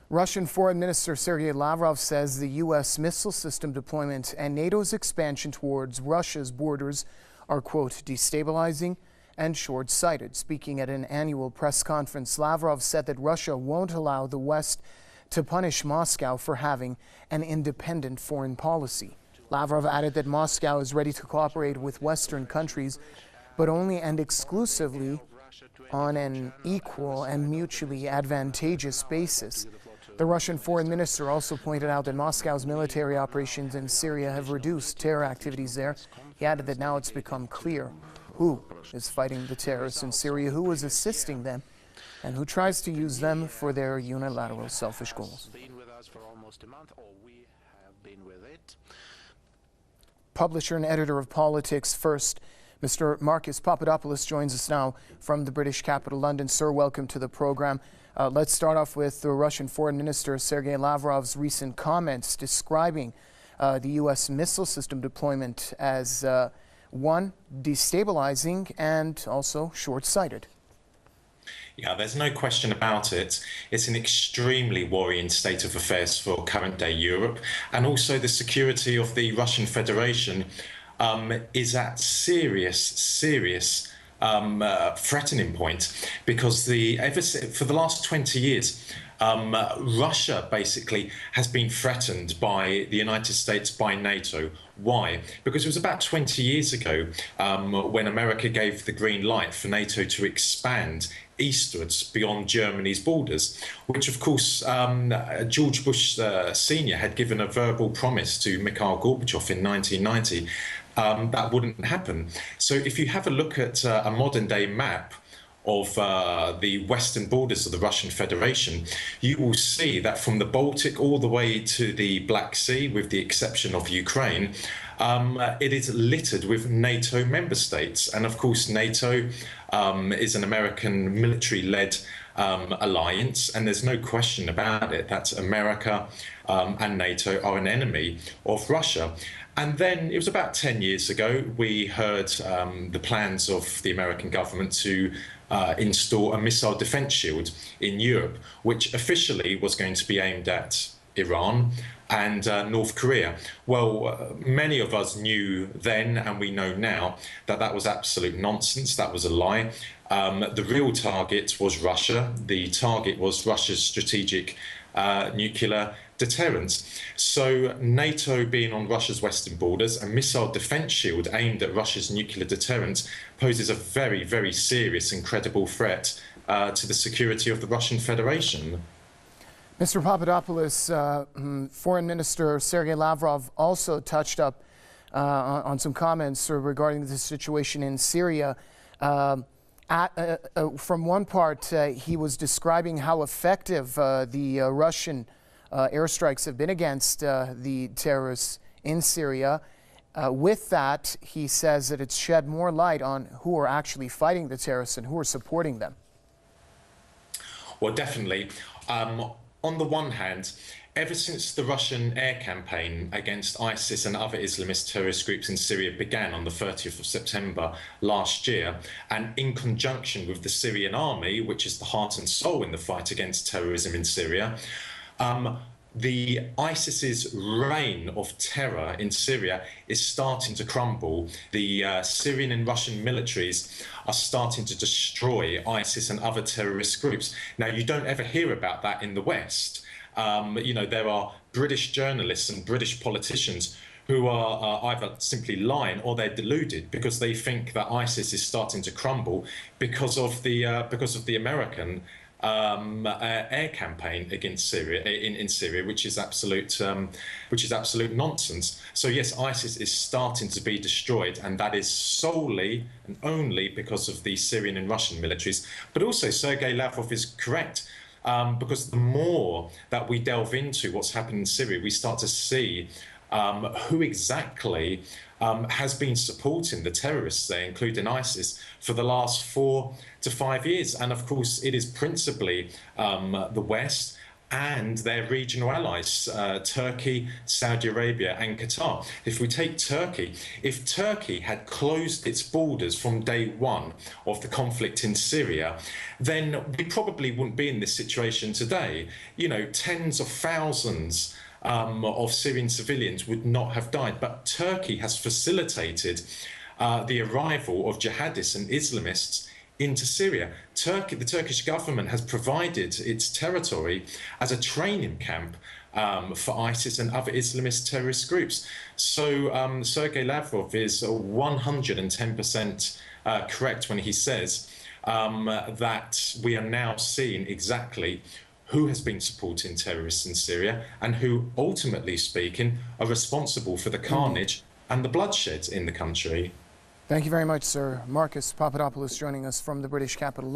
Russian Foreign Minister Sergei Lavrov says the U.S. missile system deployment and NATO's expansion towards Russia's borders are, quote, destabilizing and short-sighted. Speaking at an annual press conference, Lavrov said that Russia won't allow the West to punish Moscow for having an independent foreign policy. Lavrov added that Moscow is ready to cooperate with Western countries, but only and exclusively on an equal and mutually advantageous basis. The Russian foreign minister also pointed out that Moscow's military operations in Syria have reduced terror activities there. He added that now it's become clear who is fighting the terrorists in Syria, who is assisting them, and who tries to use them for their unilateral selfish goals. Publisher and editor of Politics First, Mr. Marcus Papadopoulos joins us now from the British capital, London. Sir, welcome to the program. Let's start off with the Russian Foreign Minister Sergei Lavrov's recent comments describing the U.S. missile system deployment as one, destabilizing and also short-sighted. Yeah, there's no question about it. It's an extremely worrying state of affairs for current-day Europe, and also the security of the Russian Federation is at serious threatening point, because for the last 20 years, Russia basically has been threatened by the United States, by NATO. Why? Because it was about 20 years ago when America gave the green light for NATO to expand eastwards beyond Germany's borders, which of course George Bush Sr. had given a verbal promise to Mikhail Gorbachev in 1990 that wouldn't happen. So if you have a look at a modern day map of the western borders of the Russian Federation, you will see that from the Baltic all the way to the Black Sea, with the exception of Ukraine, it is littered with NATO member states. And of course, NATO is an American military-led alliance, and there's no question about it that America and NATO are an enemy of Russia. And then it was about 10 years ago, we heard the plans of the American government to install a missile defense shield in Europe, which officially was going to be aimed at Iran and North Korea. Well, many of us knew then, and we know now, that that was absolute nonsense. That was a lie. The real target was Russia. The target was Russia's strategic nuclear deterrence. So NATO being on Russia's western borders, a missile defense shield aimed at Russia's nuclear deterrence poses a very serious and credible threat to the security of the Russian Federation. Mr. Papadopoulos, Foreign Minister Sergei Lavrov also touched up on some comments regarding the situation in Syria. From one part, he was describing how effective the Russian airstrikes have been against the terrorists in Syria. With that, he says that it's shed more light on who are actually fighting the terrorists and who are supporting them. Well, definitely. On the one hand, ever since the Russian air campaign against ISIS and other Islamist terrorist groups in Syria began on the 30th of September last year, and in conjunction with the Syrian army, which is the heart and soul in the fight against terrorism in Syria, the ISIS's reign of terror in Syria is starting to crumble. The Syrian and Russian militaries are starting to destroy ISIS and other terrorist groups. Now, you don't ever hear about that in the West. You know, there are British journalists and British politicians who are either simply lying or they're deluded, because they think that ISIS is starting to crumble because of the American air campaign against Syria in Syria, which is absolute nonsense. So yes, ISIS is starting to be destroyed, and that is solely and only because of the Syrian and Russian militaries. But also, Sergei Lavrov is correct, because the more that we delve into what's happened in Syria, we start to see who exactly has been supporting the terrorists there, including ISIS, for the last 4 to 5 years. And of course, it is principally the West, and their regional allies, Turkey, Saudi Arabia, and Qatar. If we take Turkey, if Turkey had closed its borders from day one of the conflict in Syria, then we probably wouldn't be in this situation today. You know, tens of thousands of Syrian civilians would not have died. But Turkey has facilitated the arrival of jihadists and Islamists into Syria. The Turkish government has provided its territory as a training camp for ISIS and other Islamist terrorist groups. So Sergei Lavrov is 110% correct when he says that we are now seeing exactly who has been supporting terrorists in Syria and who, ultimately speaking, are responsible for the carnage and the bloodshed in the country. Thank you very much, sir. Marcus Papadopoulos joining us from the British capital, London.